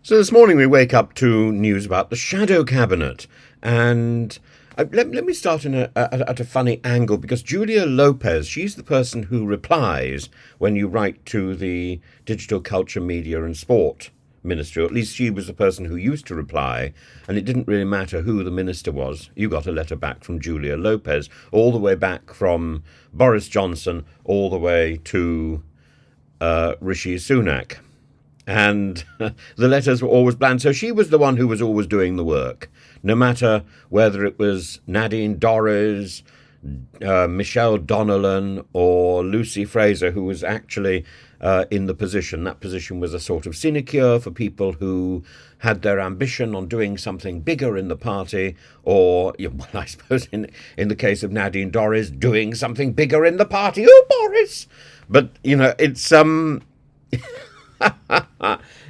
So this morning we wake up to news about the shadow cabinet, and let me start at a funny angle because Julia Lopez, she's the person who replies when you write to the Digital Culture, Media and Sport Ministry, or at least she was the person who used to reply, and it didn't really matter who the minister was. You got a letter back from Julia Lopez, all the way back from Boris Johnson, all the way to Rishi Sunak. And the letters were always bland. So she was the one who was always doing the work, no matter whether it was Nadine Dorries, Michelle Donnellan, or Lucy Fraser, who was actually in the position. That position was a sort of sinecure for people who had their ambition on doing something bigger in the party, or, well, I suppose in the case of Nadine Dorries, doing something bigger in the party. Oh, Boris! But, it's...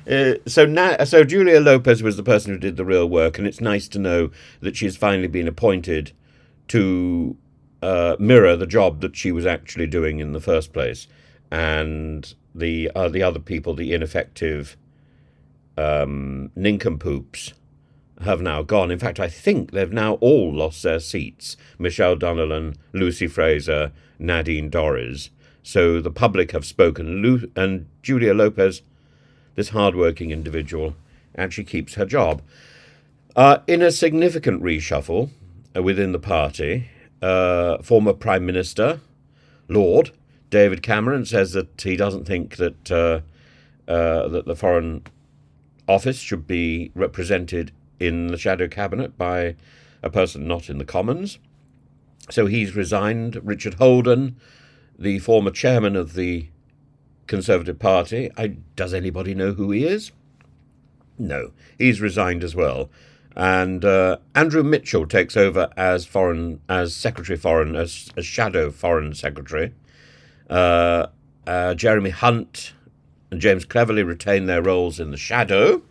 So Julia Lopez was the person who did the real work, and it's nice to know that she's finally been appointed to mirror the job that she was actually doing in the first place, and the other people, the ineffective nincompoops, have now gone. In fact, I think they've now all lost their seats. Michelle Donnellan, Lucy Fraser, Nadine Dorries. So the public have spoken, and Julia Lopez, this hard-working individual, actually keeps her job. In a significant reshuffle within the party, former Prime Minister, Lord David Cameron, says that he doesn't think that that the Foreign Office should be represented in the shadow cabinet by a person not in the Commons. So he's resigned. Richard Holden, the former chairman of the Conservative Party, does anybody know who he is? No, he's resigned as well. And Andrew Mitchell takes over as Secretary Foreign, as Shadow Foreign Secretary. Jeremy Hunt and James Cleverly retain their roles in the shadows,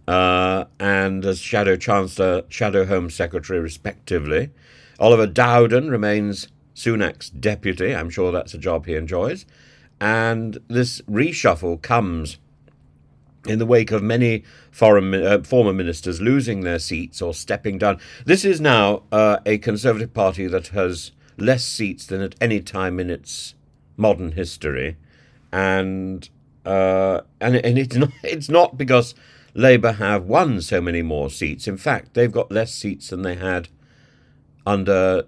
and as Shadow Chancellor, Shadow Home Secretary, respectively. Oliver Dowden remains Sunak's deputy. I'm sure that's a job he enjoys. And this reshuffle comes in the wake of many former ministers losing their seats or stepping down. This is now a Conservative Party that has less seats than at any time in its modern history. And it's not because Labour have won so many more seats. In fact, they've got less seats than they had under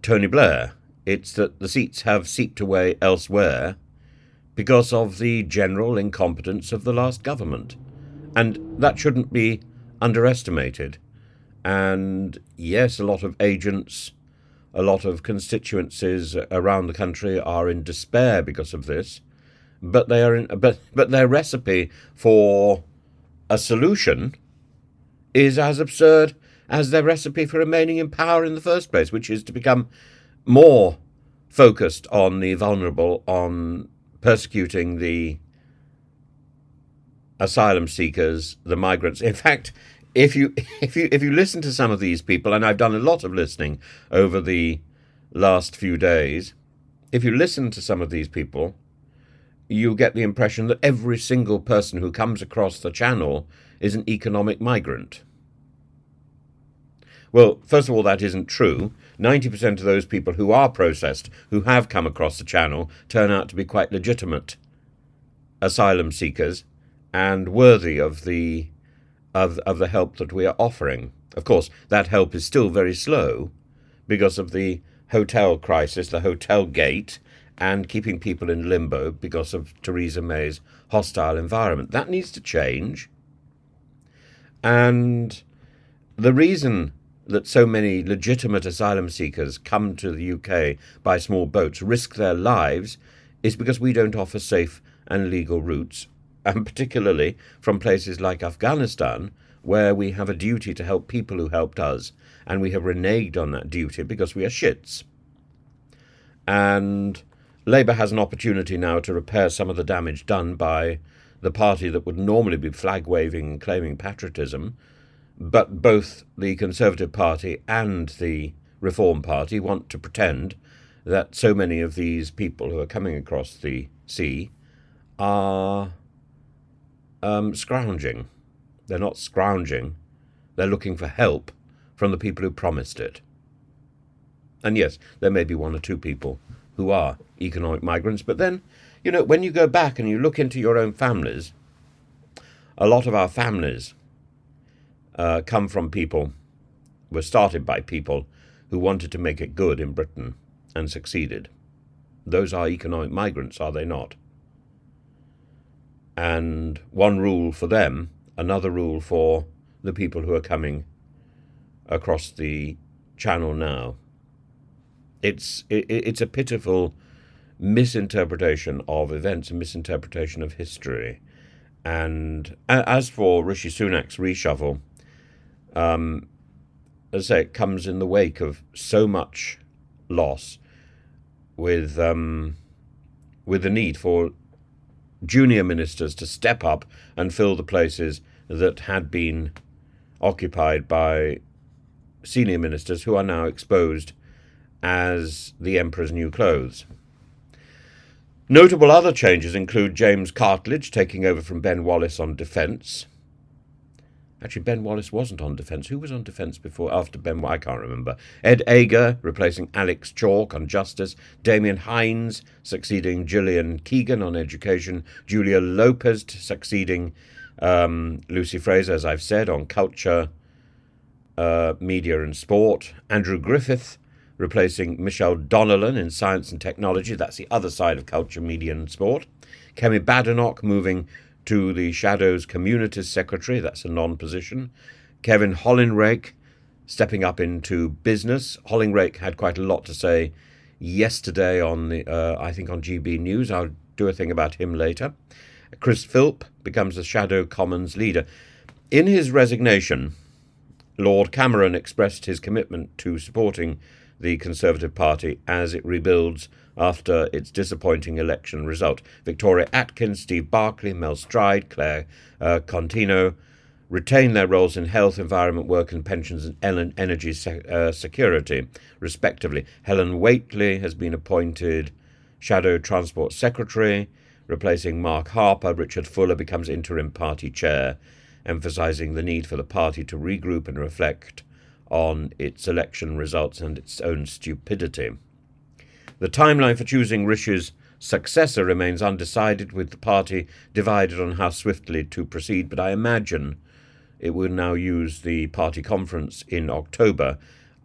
Tony Blair. It's that the seats have seeped away elsewhere because of the general incompetence of the last government. And that shouldn't be underestimated. And yes, a lot of agents, a lot of constituencies around the country are in despair because of this, but their recipe for a solution is as absurd as their recipe for remaining in power in the first place, which is to become more focused on the vulnerable, on persecuting the asylum seekers, the migrants. In fact, if you listen to some of these people, and I've done a lot of listening over the last few days, if you listen to some of these people, you get the impression that every single person who comes across the channel is an economic migrant. Well, first of all, that isn't true. 90% of those people who are processed, who have come across the channel, turn out to be quite legitimate asylum seekers and worthy of the help that we are offering. Of course, that help is still very slow because of the hotel crisis, the hotel gate, and keeping people in limbo because of Theresa May's hostile environment. That needs to change. And the reason that so many legitimate asylum seekers come to the UK by small boats, risk their lives, is because we don't offer safe and legal routes, and particularly from places like Afghanistan, where we have a duty to help people who helped us, and we have reneged on that duty because we are shits. And Labour has an opportunity now to repair some of the damage done by the party that would normally be flag-waving and claiming patriotism, but both the Conservative Party and the Reform Party want to pretend that so many of these people who are coming across the sea are scrounging. They're not scrounging. They're looking for help from the people who promised it. And yes, there may be one or two people who are economic migrants, but then, when you go back and you look into your own families, a lot of our families come from people, were started by people who wanted to make it good in Britain and succeeded. Those are economic migrants, are they not? And one rule for them, another rule for the people who are coming across the channel now. It's a pitiful misinterpretation of events, a misinterpretation of history. And as for Rishi Sunak's reshuffle, as I say, it comes in the wake of so much loss, with the need for junior ministers to step up and fill the places that had been occupied by senior ministers who are now exposed as the emperor's new clothes. Notable other changes include James Cartledge taking over from Ben Wallace on defence. Actually, Ben Wallace wasn't on defence. Who was on defence after Ben? I can't remember. Ed Ager replacing Alex Chalk on justice. Damien Hines succeeding Gillian Keegan on education. Julia Lopez succeeding Lucy Fraser, as I've said, on culture, media and sport. Andrew Griffith replacing Michelle Donnellan in science and technology. That's the other side of culture, media and sport. Kemi Badenoch moving to the Shadows Communities Secretary. That's a non-position. Kevin Hollinrake stepping up into business. Hollinrake had quite a lot to say yesterday on I think on GB News. I'll do a thing about him later. Chris Philp becomes the Shadow Commons leader. In his resignation, Lord Cameron expressed his commitment to supporting the Conservative Party as it rebuilds after its disappointing election result. Victoria Atkins, Steve Barclay, Mel Stride, Claire Contino retain their roles in health, environment, work and pensions and energy security, respectively. Helen Whately has been appointed Shadow Transport Secretary, replacing Mark Harper. Richard Fuller becomes interim party chair, emphasising the need for the party to regroup and reflect on its election results and its own stupidity. The timeline for choosing Rishi's successor remains undecided, with the party divided on how swiftly to proceed, but I imagine it will now use the party conference in October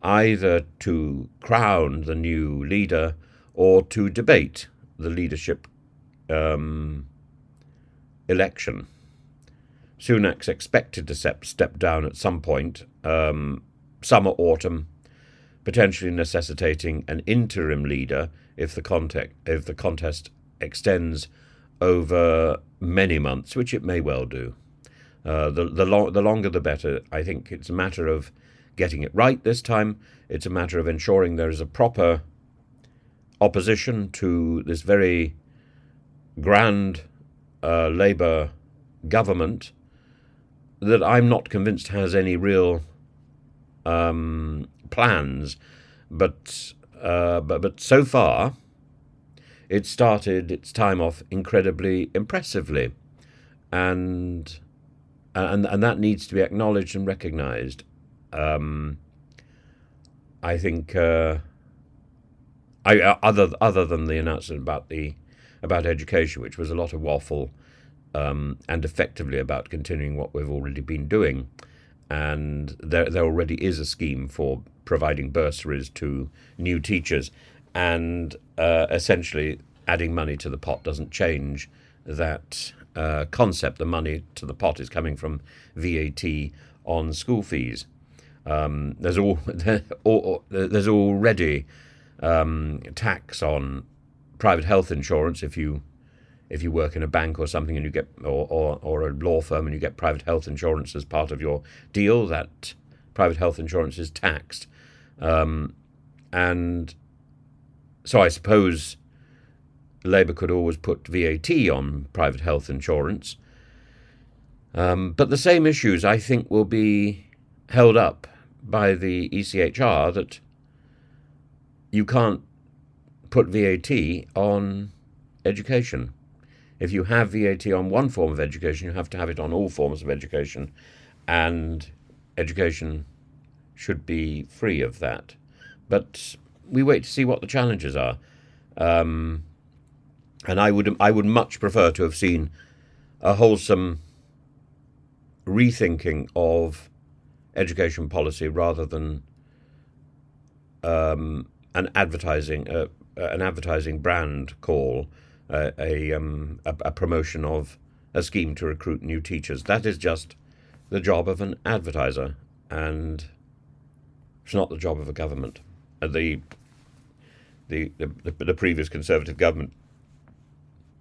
either to crown the new leader or to debate the leadership election. Sunak's expected to step down at some point, summer, autumn, potentially necessitating an interim leader if the contest extends over many months, which it may well do. The longer the better. I think it's a matter of getting it right this time. It's a matter of ensuring there is a proper opposition to this very grand Labour government that I'm not convinced has any real plans, but so far it started its time off incredibly impressively, and that needs to be acknowledged and recognised. I think other than the announcement about education, which was a lot of waffle, and effectively about continuing what we've already been doing. And there already is a scheme for providing bursaries to new teachers, and essentially adding money to the pot doesn't change that concept. The money to the pot is coming from VAT on school fees. There's already tax on private health insurance if you work in a bank or something and you get or a law firm and you get private health insurance as part of your deal. That private health insurance is taxed, and so I suppose Labour could always put VAT on private health insurance, but the same issues I think will be held up by the ECHR, that you can't put VAT on education. If you have VAT on one form of education, you have to have it on all forms of education, and education should be free of that. But we wait to see what the challenges are. And I would much prefer to have seen a wholesome rethinking of education policy rather than an advertising brand call, a promotion of a scheme to recruit new teachers. That is just the job of an advertiser, and it's not the job of a government. The previous Conservative government,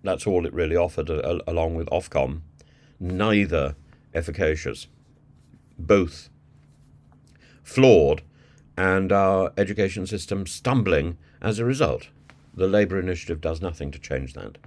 that's all it really offered, along with Ofcom. Neither efficacious, both flawed, and our education system stumbling as a result. The Labour initiative does nothing to change that.